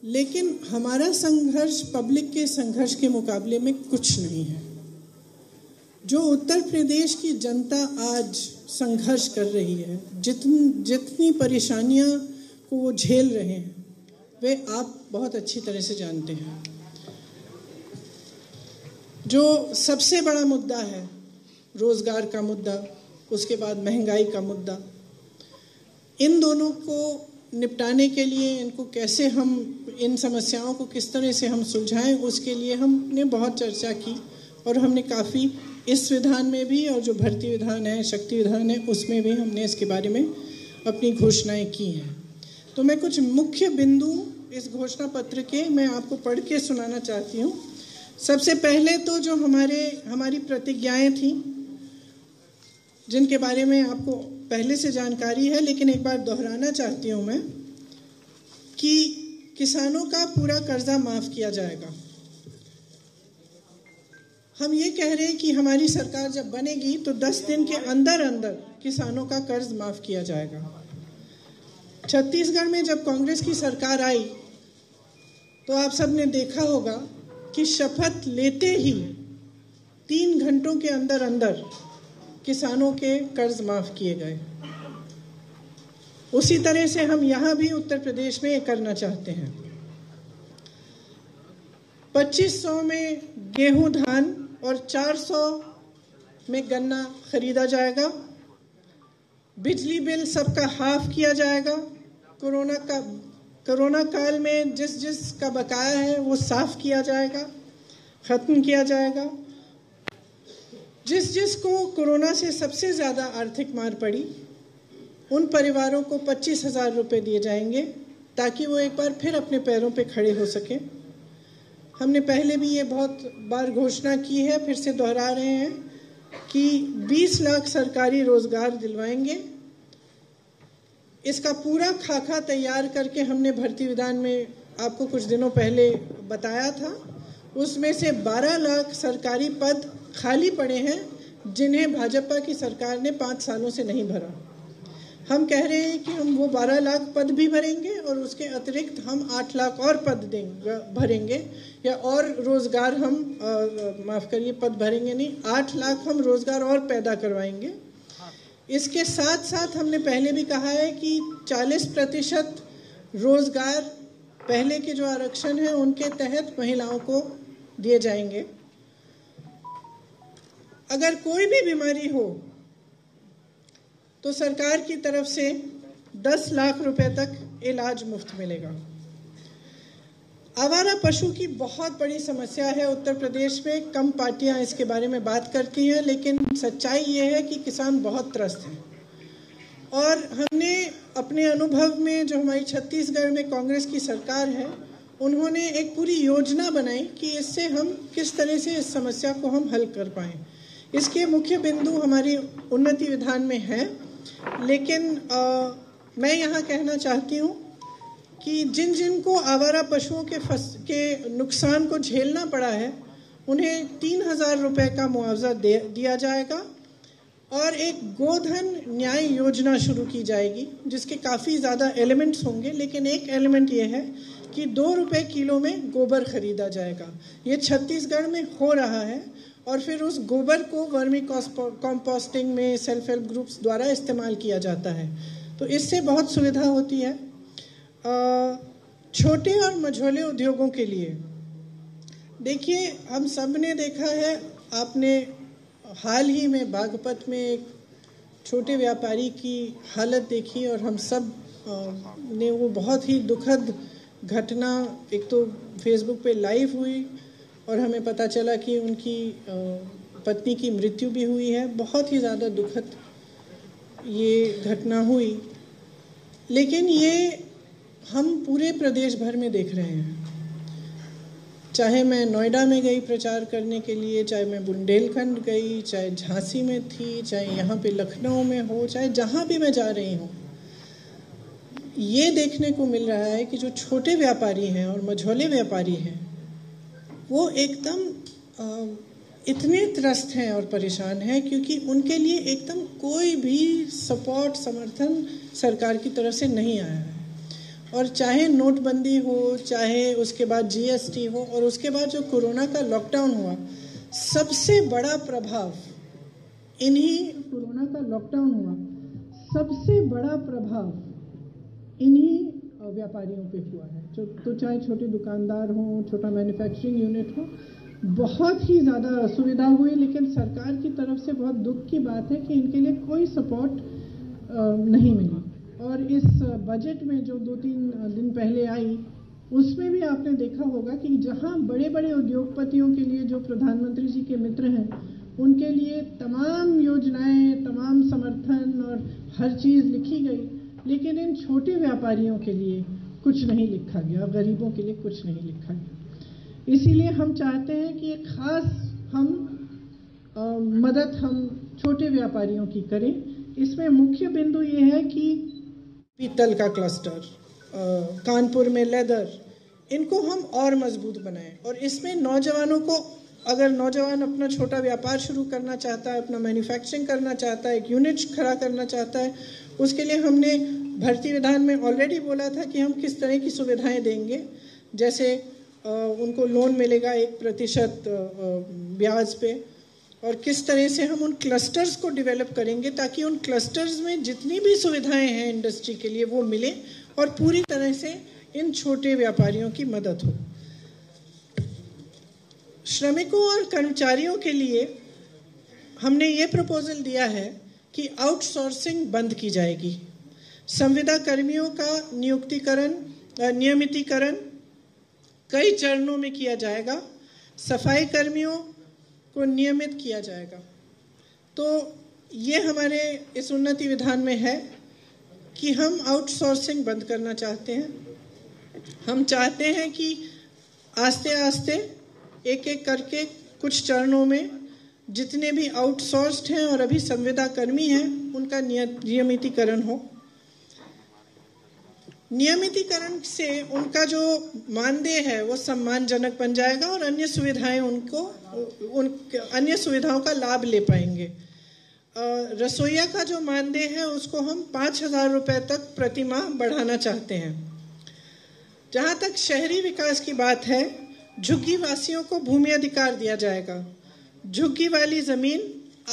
लेकिन हमारा संघर्ष पब्लिक के संघर्ष के मुकाबले में कुछ नहीं है। जो उत्तर प्रदेश की जनता आज संघर्ष कर रही है, जितनी परेशानियां को वो झेल रहे हैं, वे आप बहुत अच्छी तरह से जानते हैं। जो सबसे बड़ा मुद्दा है रोजगार का मुद्दा, उसके बाद महंगाई का मुद्दा, इन दोनों को निपटाने के लिए इनको कैसे हम इन समस्याओं को किस तरह से हम सुलझाएं, उसके लिए हमने बहुत चर्चा की और हमने काफ़ी इस विधान में भी और जो भर्ती विधान है, शक्ति विधान है, उसमें भी हमने इसके बारे में अपनी घोषणाएं की हैं। तो मैं कुछ मुख्य बिंदु इस घोषणा पत्र के मैं आपको पढ़ के सुनाना चाहती हूँ। सबसे पहले तो जो हमारी प्रतिज्ञाएं थी, जिनके बारे में आपको पहले से जानकारी है, लेकिन एक बार दोहराना चाहती हूँ मैं कि किसानों का पूरा कर्जा माफ़ किया जाएगा। हम ये कह रहे हैं कि हमारी सरकार जब बनेगी तो 10 दिन के अंदर अंदर किसानों का कर्ज माफ़ किया जाएगा। छत्तीसगढ़ में जब कांग्रेस की सरकार आई तो आप सबने देखा होगा कि शपथ लेते ही 3 घंटों के अंदर अंदर किसानों के कर्ज माफ़ किए गए। उसी तरह से हम यहाँ भी उत्तर प्रदेश में करना चाहते हैं। 2500 में गेहूं धान और 400 में गन्ना खरीदा जाएगा। बिजली बिल सबका हाफ किया जाएगा। कोरोना काल में जिस का बकाया है वो साफ किया जाएगा, खत्म किया जाएगा। जिस को कोरोना से सबसे ज़्यादा आर्थिक मार पड़ी, उन परिवारों को 25,000 रुपये दिए जाएंगे ताकि वो एक बार फिर अपने पैरों पे खड़े हो सकें। हमने पहले भी ये बहुत बार घोषणा की है, फिर से दोहरा रहे हैं कि 20 लाख सरकारी रोजगार दिलवाएंगे। इसका पूरा खाका तैयार करके हमने भर्ती विधान में आपको कुछ दिनों पहले बताया था। उसमें से 12 लाख सरकारी पद खाली पड़े हैं जिन्हें भाजपा की सरकार ने 5 सालों से नहीं भरा। हम कह रहे हैं कि हम वो 12 लाख पद भी भरेंगे और उसके अतिरिक्त हम 8 लाख और पद भरेंगे, या और रोजगार हम माफ़ करिए, पद भरेंगे नहीं, 8 लाख हम रोजगार और पैदा करवाएंगे। इसके साथ साथ हमने पहले भी कहा है कि 40% रोजगार पहले के जो आरक्षण है उनके तहत महिलाओं को दिए जाएंगे। अगर कोई भी बीमारी हो तो सरकार की तरफ से 10 लाख रुपए तक इलाज मुफ्त मिलेगा। आवारा पशु की बहुत बड़ी समस्या है उत्तर प्रदेश में। कम पार्टियां इसके बारे में बात करती हैं, लेकिन सच्चाई ये है कि किसान बहुत त्रस्त हैं। और हमने अपने अनुभव में, जो हमारी छत्तीसगढ़ में कांग्रेस की सरकार है, उन्होंने एक पूरी योजना बनाई कि इससे हम किस तरह से इस समस्या को हम हल कर पाएँ। इसके मुख्य बिंदु हमारी उन्नति विधान में हैं, लेकिन मैं यहाँ कहना चाहती हूँ कि जिन को आवारा पशुओं के नुकसान को झेलना पड़ा है, उन्हें 3,000 रुपये का मुआवजा दिया जाएगा और एक गोधन न्याय योजना शुरू की जाएगी, जिसके काफ़ी ज़्यादा एलिमेंट्स होंगे, लेकिन एक एलिमेंट ये है कि 2 रुपये किलो में गोबर खरीदा जाएगा। ये छत्तीसगढ़ में हो रहा है और फिर उस गोबर को वर्मी कंपोस्टिंग में सेल्फ हेल्प ग्रुप्स द्वारा इस्तेमाल किया जाता है। तो इससे बहुत सुविधा होती है। छोटे और मझोले उद्योगों के लिए देखिए, हम सब ने देखा है, आपने हाल ही में बागपत में एक छोटे व्यापारी की हालत देखी और हम सब ने वो बहुत ही दुखद घटना, एक तो फेसबुक पे लाइव हुई और हमें पता चला कि उनकी पत्नी की मृत्यु भी हुई है। बहुत ही ज़्यादा दुखद ये घटना हुई, लेकिन ये हम पूरे प्रदेश भर में देख रहे हैं। चाहे मैं नोएडा में गई प्रचार करने के लिए, चाहे मैं बुंदेलखंड गई, चाहे झांसी में थी, चाहे यहाँ पे लखनऊ में हो, चाहे जहाँ भी मैं जा रही हूँ, ये देखने को मिल रहा है कि जो छोटे व्यापारी हैं और मझोले व्यापारी हैं, वो एकदम इतने त्रस्त हैं और परेशान हैं क्योंकि उनके लिए एकदम कोई भी सपोर्ट, समर्थन सरकार की तरफ से नहीं आया है। और चाहे नोटबंदी हो, चाहे उसके बाद जीएसटी हो, और उसके बाद जो कोरोना का लॉकडाउन हुआ, सबसे बड़ा प्रभाव इन्हीं व्यापारियों पे हुआ है। तो चाहे छोटे दुकानदार हों, छोटा मैन्युफैक्चरिंग यूनिट हो, बहुत ही ज़्यादा असुविधा हुई। लेकिन सरकार की तरफ से बहुत दुख की बात है कि इनके लिए कोई सपोर्ट नहीं मिली। और इस बजट में जो 2-3 दिन पहले आई, उसमें भी आपने देखा होगा कि जहां बड़े बड़े उद्योगपतियों के लिए, जो प्रधानमंत्री जी के मित्र हैं, उनके लिए तमाम योजनाएं, तमाम समर्थन और हर चीज़ लिखी गई, लेकिन इन छोटे व्यापारियों के लिए कुछ नहीं लिखा गया, गरीबों के लिए कुछ नहीं लिखा गया। इसीलिए हम चाहते हैं कि एक खास मदद हम छोटे व्यापारियों की करें। इसमें मुख्य बिंदु ये है कि पीतल का क्लस्टर, कानपुर में लेदर, इनको हम और मजबूत बनाएं। और इसमें नौजवानों को, अगर नौजवान अपना छोटा व्यापार शुरू करना चाहता है, अपना मैन्युफैक्चरिंग करना चाहता है, एक यूनिट खड़ा करना चाहता है, उसके लिए हमने भर्ती विधान में ऑलरेडी बोला था कि हम किस तरह की सुविधाएं देंगे। जैसे उनको लोन मिलेगा 1% ब्याज पे, और किस तरह से हम उन क्लस्टर्स को डेवलप करेंगे ताकि उन क्लस्टर्स में जितनी भी सुविधाएं हैं इंडस्ट्री के लिए वो मिले और पूरी तरह से इन छोटे व्यापारियों की मदद हो। श्रमिकों और कर्मचारियों के लिए हमने ये प्रपोजल दिया है कि आउटसोर्सिंग बंद की जाएगी। संविदा कर्मियों का नियमितीकरण कई चरणों में किया जाएगा। सफाई कर्मियों को नियमित किया जाएगा। तो ये हमारे इस उन्नति विधान में है कि हम आउटसोर्सिंग बंद करना चाहते हैं। हम चाहते हैं कि आस्ते आस्ते एक एक करके कुछ चरणों में जितने भी आउटसोर्स्ड हैं और अभी संविदा कर्मी हैं, उनका नियमितीकरण हो। नियमितीकरण से उनका जो मानदेय है वो सम्मानजनक बन जाएगा और अन्य सुविधाएं अन्य सुविधाओं का लाभ ले पाएंगे। रसोइया का जो मानदेय है उसको हम 5,000 रुपए तक प्रति माह बढ़ाना चाहते हैं। जहां तक शहरी विकास की बात है, झुग्गी वासियों को भूमि अधिकार दिया जाएगा। झुग्गी वाली जमीन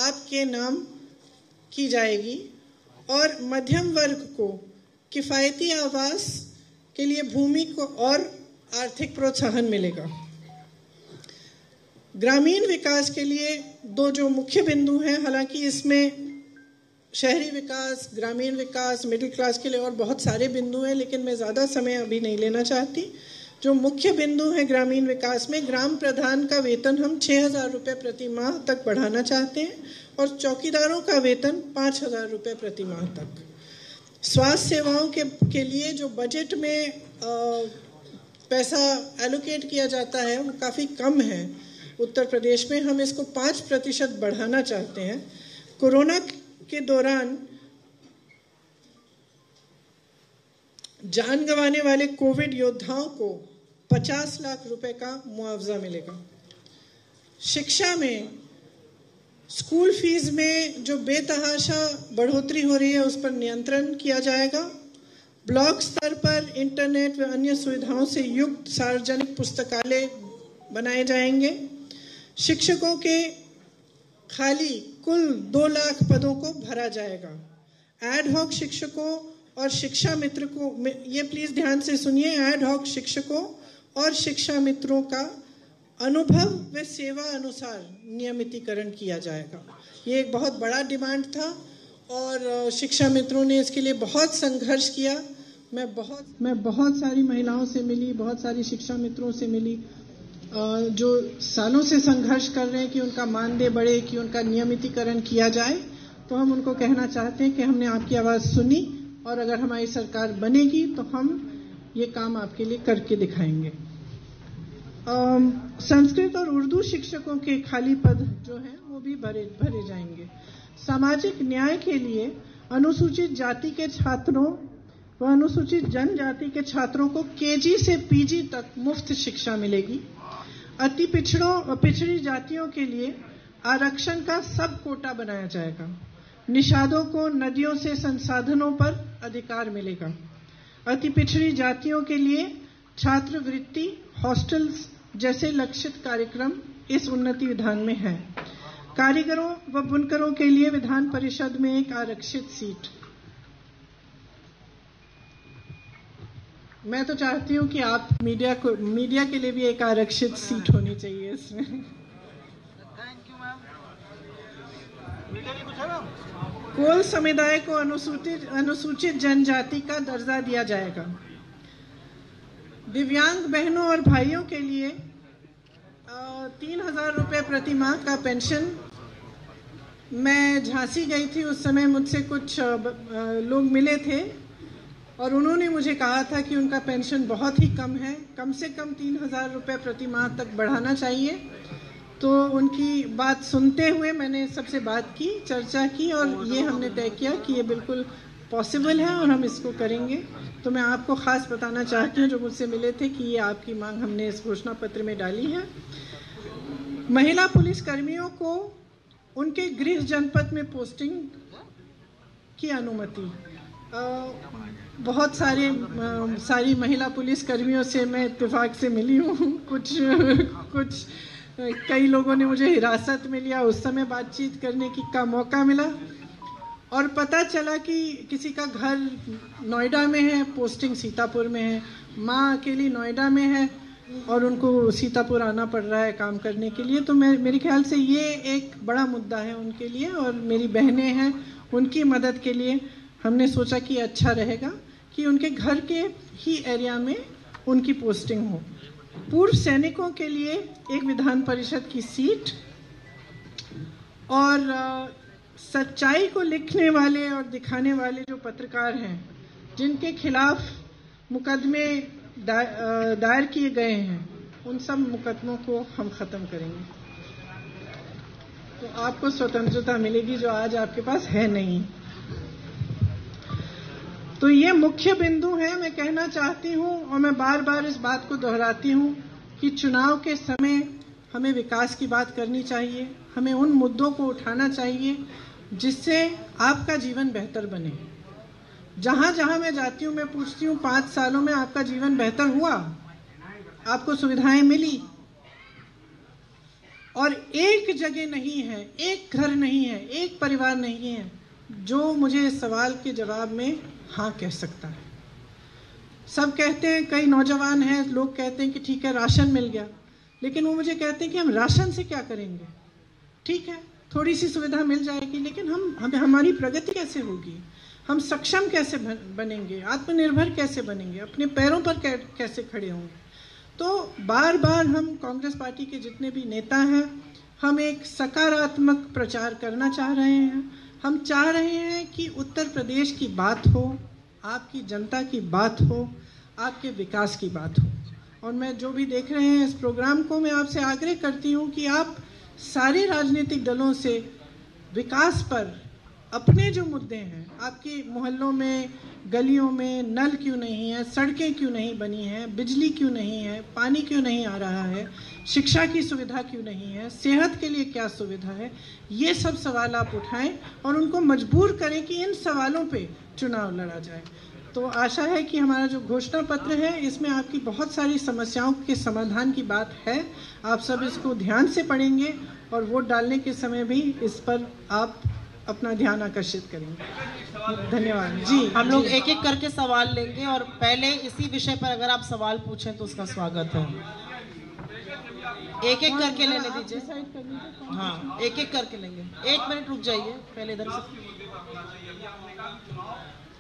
आपके नाम की जाएगी और मध्यम वर्ग को किफायती आवास के लिए भूमि को और आर्थिक प्रोत्साहन मिलेगा। ग्रामीण विकास के लिए दो जो मुख्य बिंदु हैं, हालांकि इसमें शहरी विकास, ग्रामीण विकास, मिडिल क्लास के लिए और बहुत सारे बिंदु हैं, लेकिन मैं ज़्यादा समय अभी नहीं लेना चाहती। जो मुख्य बिंदु है ग्रामीण विकास में, ग्राम प्रधान का वेतन हम 6,000 रुपये प्रति माह तक बढ़ाना चाहते हैं और चौकीदारों का वेतन 5,000 रुपये प्रति माह तक। स्वास्थ्य सेवाओं के लिए जो बजट में पैसा एलोकेट किया जाता है वो काफ़ी कम है उत्तर प्रदेश में। हम इसको 5% बढ़ाना चाहते हैं। कोरोना के दौरान जान गंवाने वाले कोविड योद्धाओं को 50 लाख रुपए का मुआवजा मिलेगा। शिक्षा में स्कूल फीस में जो बेतहाशा बढ़ोतरी हो रही है उस पर नियंत्रण किया जाएगा। ब्लॉक स्तर पर इंटरनेट व अन्य सुविधाओं से युक्त सार्वजनिक पुस्तकालय बनाए जाएंगे। शिक्षकों के खाली कुल 2 लाख पदों को भरा जाएगा। एड हॉक शिक्षकों और शिक्षा मित्र को, ये प्लीज ध्यान से सुनिए, एड हॉक शिक्षकों और शिक्षा मित्रों का अनुभव व सेवा अनुसार नियमितीकरण किया जाएगा। ये एक बहुत बड़ा डिमांड था और शिक्षा मित्रों ने इसके लिए बहुत संघर्ष किया। मैं बहुत सारी महिलाओं से मिली, बहुत सारी शिक्षा मित्रों से मिली जो सालों से संघर्ष कर रहे हैं कि उनका मानदेय बढ़े, कि उनका नियमितीकरण किया जाए। तो हम उनको कहना चाहते हैं कि हमने आपकी आवाज़ सुनी और अगर हमारी सरकार बनेगी तो हम ये काम आपके लिए करके दिखाएंगे। संस्कृत और उर्दू शिक्षकों के खाली पद जो हैं वो भी भरे जाएंगे। सामाजिक न्याय के लिए अनुसूचित जाति के छात्रों व अनुसूचित जनजाति के छात्रों को केजी से पीजी तक मुफ्त शिक्षा मिलेगी। अति पिछड़ी जातियों के लिए आरक्षण का सब कोटा बनाया जाएगा। निषादों को नदियों से संसाधनों पर अधिकार मिलेगा। अति पिछड़ी जातियों के लिए छात्रवृत्ति, हॉस्टल्स जैसे लक्षित कार्यक्रम इस उन्नति विधान में है। कारीगरों व बुनकरों के लिए विधान परिषद में एक आरक्षित सीट। मैं तो चाहती हूं कि आप मीडिया के लिए भी एक आरक्षित सीट होनी चाहिए इसमें। Thank you ma'am. मीडिया की कुछ है मैम? कोल समुदाय को अनुसूचित जनजाति का दर्जा दिया जाएगा। दिव्यांग बहनों और भाइयों के लिए 3,000 रुपये प्रति माह का पेंशन। मैं झांसी गई थी, उस समय मुझसे कुछ लोग मिले थे और उन्होंने मुझे कहा था कि उनका पेंशन बहुत ही कम है, कम से कम 3,000 रुपये प्रति माह तक बढ़ाना चाहिए। तो उनकी बात सुनते हुए मैंने सबसे बात की, चर्चा की और ये हमने तय किया कि ये बिल्कुल पॉसिबल है और हम इसको करेंगे। तो मैं आपको ख़ास बताना चाहती हूँ जो मुझसे मिले थे कि ये आपकी मांग हमने इस घोषणा पत्र में डाली है। महिला पुलिस कर्मियों को उनके गृह जनपद में पोस्टिंग की अनुमति। बहुत सारी महिला पुलिस कर्मियों से मैं इत्तेफाक से मिली हूँ। कुछ कई लोगों ने मुझे हिरासत में लिया, उस समय बातचीत करने का मौका मिला और पता चला कि किसी का घर नोएडा में है, पोस्टिंग सीतापुर में है। माँ अकेली नोएडा में है और उनको सीतापुर आना पड़ रहा है काम करने के लिए। तो मेरे ख्याल से ये एक बड़ा मुद्दा है उनके लिए और मेरी बहनें हैं, उनकी मदद के लिए हमने सोचा कि अच्छा रहेगा कि उनके घर के ही एरिया में उनकी पोस्टिंग हो। पूर्व सैनिकों के लिए एक विधान परिषद की सीट और सच्चाई को लिखने वाले और दिखाने वाले जो पत्रकार हैं, जिनके खिलाफ मुकदमे दायर किए गए हैं, उन सब मुकदमों को हम ख़त्म करेंगे। तो आपको स्वतंत्रता मिलेगी जो आज आपके पास है नहीं। तो ये मुख्य बिंदु है। मैं कहना चाहती हूँ और मैं बार बार इस बात को दोहराती हूँ कि चुनाव के समय हमें विकास की बात करनी चाहिए, हमें उन मुद्दों को उठाना चाहिए जिससे आपका जीवन बेहतर बने। जहाँ जहाँ मैं जाती हूँ मैं पूछती हूँ 5 सालों में आपका जीवन बेहतर हुआ, आपको सुविधाएं मिली? और एक जगह नहीं है, एक घर नहीं है, एक परिवार नहीं है जो मुझे इस सवाल के जवाब में हाँ कह सकता है। सब कहते हैं, कई नौजवान हैं, लोग कहते हैं कि ठीक है राशन मिल गया, लेकिन वो मुझे कहते हैं कि हम राशन से क्या करेंगे? ठीक है थोड़ी सी सुविधा मिल जाएगी, लेकिन हमारी प्रगति कैसे होगी? हम सक्षम कैसे बनेंगे? आत्मनिर्भर कैसे बनेंगे? अपने पैरों पर कैसे खड़े होंगे? तो बार बार हम कांग्रेस पार्टी के जितने भी नेता हैं, हम एक सकारात्मक प्रचार करना चाह रहे हैं। हम चाह रहे हैं कि उत्तर प्रदेश की बात हो, आपकी जनता की बात हो, आपके विकास की बात हो। और मैं जो भी देख रहे हैं इस प्रोग्राम को, मैं आपसे आग्रह करती हूँ कि आप सारे राजनीतिक दलों से विकास पर अपने जो मुद्दे हैं, आपके मोहल्लों में, गलियों में नल क्यों नहीं है, सड़कें क्यों नहीं बनी हैं, बिजली क्यों नहीं है, पानी क्यों नहीं आ रहा है, शिक्षा की सुविधा क्यों नहीं है, सेहत के लिए क्या सुविधा है, ये सब सवाल आप उठाएं और उनको मजबूर करें कि इन सवालों पे चुनाव लड़ा जाए। तो आशा है कि हमारा जो घोषणा पत्र है इसमें आपकी बहुत सारी समस्याओं के समाधान की बात है। आप सब इसको ध्यान से पढ़ेंगे और वोट डालने के समय भी इस पर आप अपना ध्यान आकर्षित करेंगे। धन्यवाद जी। हम लोग एक एक करके सवाल लेंगे और पहले इसी विषय पर अगर आप सवाल पूछें तो उसका स्वागत है। एक एक करके लेने दीजिए। हाँ एक एक करके लेंगे। 1 मिनट रुक जाइए, पहले इधर से।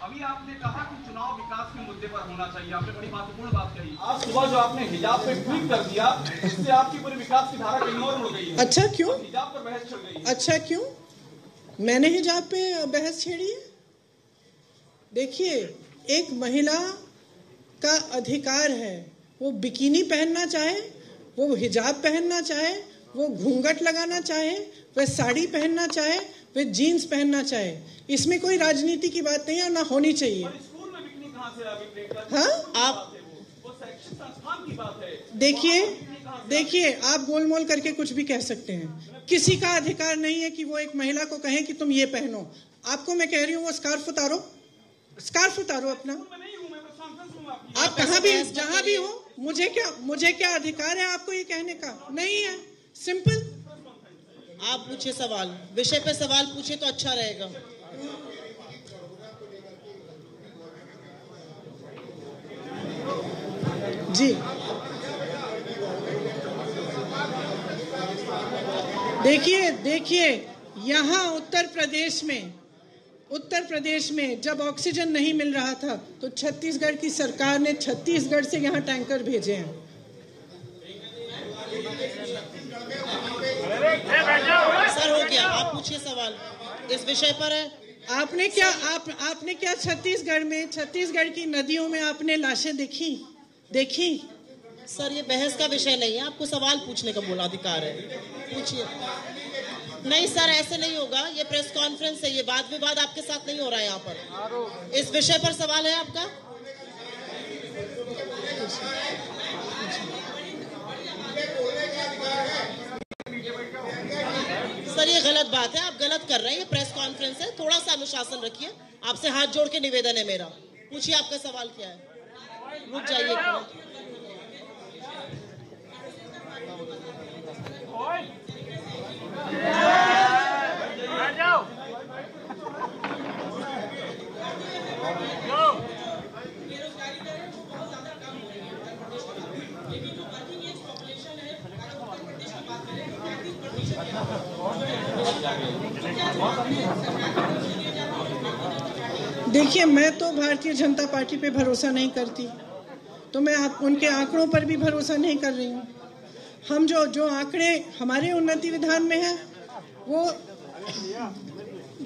अभी आपने कहा कि चुनाव विकास के मुद्दे पर होना चाहिए, आपने बड़ी महत्वपूर्ण बात कही। आज सुबह जो आपने हिजाब पे ट्वीट कर दिया, इससे आपकी पूरी विकास की धारा कहीं और मुड़ गई है। अच्छा क्यों? हिजाब पर बहस चल गई है। अच्छा क्यों? मैंने हिजाब पे बहस छेड़ी है? देखिए, एक महिला का अधिकार है, वो बिकिनी पहनना चाहे, वो हिजाब पहनना चाहे, वो घूंघट लगाना चाहे, वह साड़ी पहनना चाहे, वह जीन्स पहनना चाहे। इसमें कोई राजनीति की बात नहीं है और ना होनी चाहिए। स्कूल में बिकनी कहां से आ गई? हाँ आप वो शैक्षिक संस्थान की बात है। देखिए आप गोलमोल करके कुछ भी कह सकते हैं। किसी का अधिकार नहीं है कि वो एक महिला को कहे कि तुम ये पहनो। आपको मैं कह रही हूँ वो स्कार्फ उतारो, स्कार्फ उतारो अपना। आप कहाँ भी जहाँ भी हो, मुझे क्या अधिकार है आपको ये कहने का? नहीं है, सिंपल। आप पूछिए सवाल, विषय पे सवाल पूछे तो अच्छा रहेगा। जी देखिए यहाँ उत्तर प्रदेश में जब ऑक्सीजन नहीं मिल रहा था तो छत्तीसगढ़ की सरकार ने छत्तीसगढ़ से यहाँ टैंकर भेजे हैं। सर हो गया, आप पूछिए सवाल, इस विषय पर है। आपने क्या छत्तीसगढ़ की नदियों में आपने लाशें देखी? सर ये बहस का विषय नहीं है, आपको सवाल पूछने का बोला अधिकार है, पूछिए। नहीं सर ऐसे नहीं होगा, ये प्रेस कॉन्फ्रेंस है, ये वाद विवाद आपके साथ नहीं हो रहा है यहाँ पर। इस विषय पर सवाल है आपका? सर ये गलत बात है, आप गलत कर रहे हैं, ये प्रेस कॉन्फ्रेंस है, थोड़ा सा अनुशासन रखिए। आपसे हाथ जोड़ के निवेदन है मेरा, पूछिए आपका सवाल क्या है। रुक जाइए एक मिनट। देखिए मैं तो भारतीय जनता पार्टी पे भरोसा नहीं करती, तो मैं उनके आंकड़ों पर भी भरोसा नहीं कर रही हूँ। हम जो आंकड़े हमारे उन्नति विधान में हैं, वो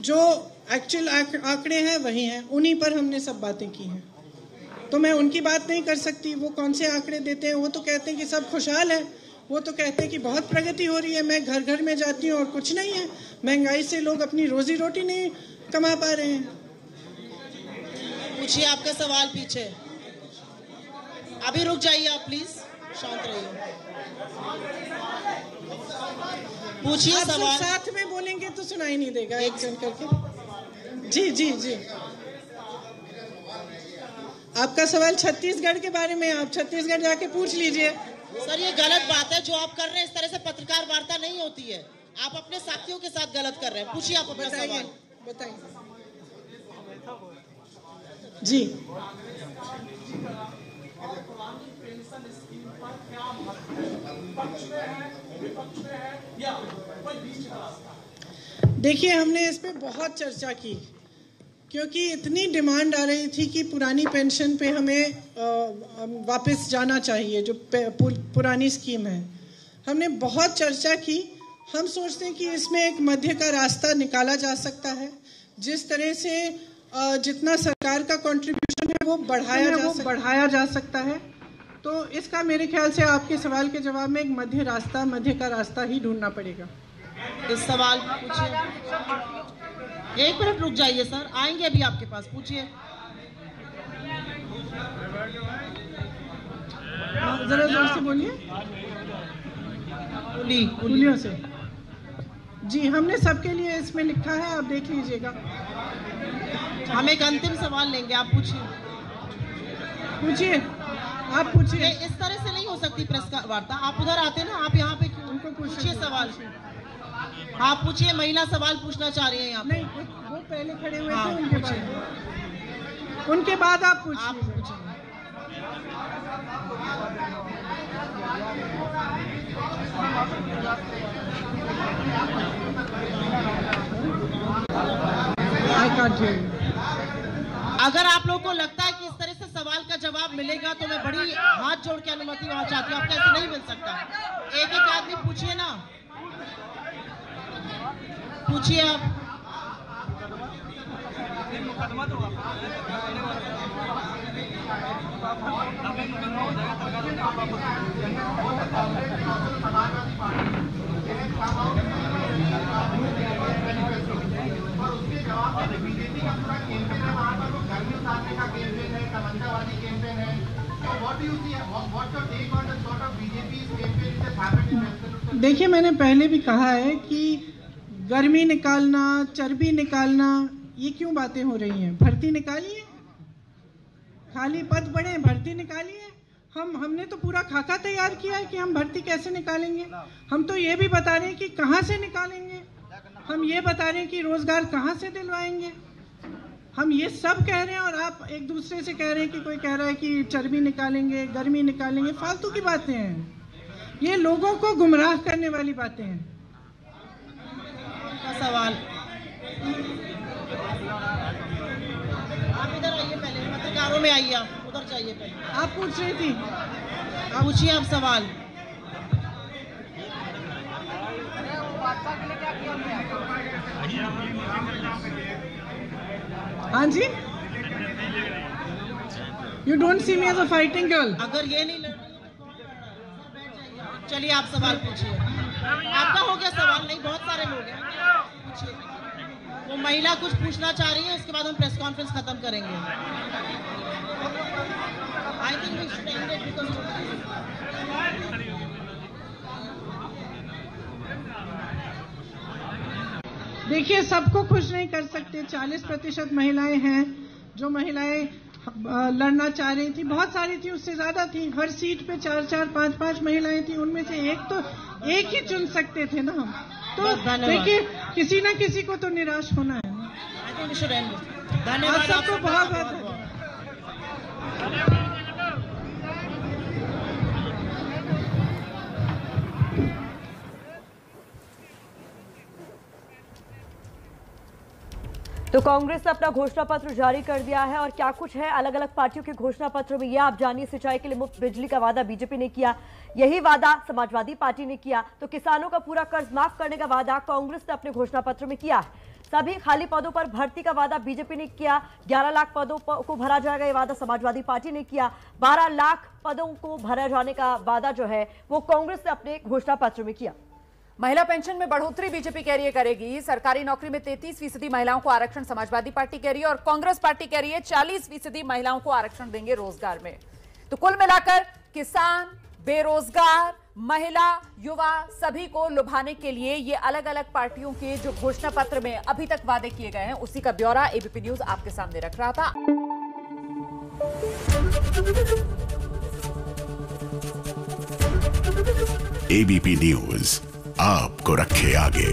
जो एक्चुअल आंकड़े हैं वही हैं, उन्हीं पर हमने सब बातें की हैं। तो मैं उनकी बात नहीं कर सकती। वो कौन से आंकड़े देते हैं? वो तो कहते हैं कि सब खुशहाल है, वो तो कहते हैं कि बहुत प्रगति हो रही है। मैं घर घर में जाती हूँ और कुछ नहीं है, महंगाई से लोग अपनी रोजी रोटी नहीं कमा पा रहे हैं। पूछिए आपका सवाल पीछे। अभी रुक जाइए आप प्लीज, शांत रहिए। पूछिए सवाल। साथ में बोलेंगे तो सुनाई नहीं देगा, एक जन करके। जी आपका सवाल छत्तीसगढ़ के बारे में, आप छत्तीसगढ़ जाके पूछ लीजिए। सर ये गलत बात है जो आप कर रहे हैं, इस तरह से पत्रकार वार्ता नहीं होती है। आप अपने साथियों के साथ गलत कर रहे हैं। पूछिए आप अपना सवाल। बताइए जी। देखिए हमने इस पे बहुत चर्चा की, क्योंकि इतनी डिमांड आ रही थी कि पुरानी पेंशन पे हमें वापस जाना चाहिए, जो पुरानी स्कीम है। हमने बहुत चर्चा की। हम सोचते हैं कि इसमें एक मध्य का रास्ता निकाला जा सकता है, जिस तरह से जितना सरकार का कंट्रीब्यूशन है वो बढ़ाया जा सकता है। तो इसका मेरे ख्याल से आपके सवाल के जवाब में एक मध्य का रास्ता ही ढूंढना पड़ेगा। इस सवाल पूछिए। एक मिनट रुक जाइए सर, आएंगे अभी आपके पास। पूछिए जरा जोर से बोलिए। उंगलियों से। जी हमने सबके लिए इसमें लिखा है, आप देख लीजिएगा। हम एक अंतिम सवाल लेंगे, आप पूछिए। आप पूछिए। इस तरह से नहीं हो सकती प्रेस का वार्ता। आप उधर आते ना, आप यहाँ पे क्यों? उनको पूछिए सवाल। आप पूछिए, महिला सवाल पूछना चाह रही है यहाँ पे। नहीं, वो पहले खड़े हुए थे, उनके बाद आप पूछिए। अगर आप लोगों को लगता है कि इस तरह से सवाल का जवाब मिलेगा तो मैं बड़ी हाथ जोड़ के अनुमति वहां चाहती हूँ। आपको ऐसे नहीं मिल सकता। एक एक आदमी पूछिए ना, पूछिए आप। देखिए मैंने पहले भी कहा है कि गर्मी निकालना, चर्बी निकालना, ये क्यों बातें हो रही हैं? भर्ती निकालिए, खाली पद पड़े हैं, भर्ती निकालिए। हमने तो पूरा खाका तैयार किया है कि हम भर्ती कैसे निकालेंगे। हम तो ये भी बता रहे हैं कि कहाँ से निकालेंगे, हम ये बता रहे हैं कि रोजगार कहाँ से दिलवाएंगे। हम ये सब कह रहे हैं और आप एक दूसरे से कह रहे हैं कि कोई कह रहा है कि चर्बी निकालेंगे, गर्मी निकालेंगे। फालतू की बातें हैं, ये लोगों को गुमराह करने वाली बातें हैं। सवाल आप इधर आइए, पहले पत्रकारों में आइए, आप उधर जाइए पहले। आप पूछ रही थी, पूछिए आप सवाल। हाँ जी, you don't see me as a fighting girl. अगर ये नहीं लड़ रही तो चलिए आप सवाल पूछिए। आपका हो गया सवाल? नहीं, बहुत सारे लोग हैं, पूछिए। वो महिला कुछ पूछना चाह रही है, उसके बाद हम प्रेस कॉन्फ्रेंस खत्म करेंगे। I think we should end it because देखिए, सबको खुश नहीं कर सकते। 40% महिलाएं हैं जो महिलाएं लड़ना चाह रही थी, बहुत सारी थी, उससे ज्यादा थी। हर सीट पे 4-4, 5-5 महिलाएं थी, उनमें से एक ही चुन सकते थे ना हम। तो देखिए, किसी ना किसी को तो निराश होना है। धन्यवाद सबको, बहुत बहुत तो कांग्रेस ने अपना घोषणा पत्र जारी कर दिया है और क्या कुछ है अलग अलग पार्टियों के घोषणा पत्र में, यह आप जानिए। सिंचाई के लिए मुफ्त बिजली का वादा बीजेपी ने किया, यही वादा समाजवादी पार्टी ने किया। तो किसानों का पूरा कर्ज माफ करने का वादा कांग्रेस ने अपने घोषणा पत्र में किया है। सभी खाली पदों पर भर्ती का वादा बीजेपी ने किया। 11 लाख पदों को भरा जाएगा, यह वादा समाजवादी पार्टी ने किया। 12 लाख पदों को भरा जाने का वादा जो है वो कांग्रेस ने अपने घोषणा पत्र में किया। महिला पेंशन में बढ़ोतरी बीजेपी कह रही है करेगी। सरकारी नौकरी में 33% महिलाओं को आरक्षण समाजवादी पार्टी कह रही है और कांग्रेस पार्टी कह रही है 40% महिलाओं को आरक्षण देंगे रोजगार में। तो कुल मिलाकर किसान, बेरोजगार, महिला, युवा सभी को लुभाने के लिए ये अलग अलग पार्टियों के जो घोषणा पत्र में अभी तक वादे किए गए हैं उसी का ब्यौरा एबीपी न्यूज आपके सामने रख रहा था। एबीपी न्यूज आपको रखे आगे।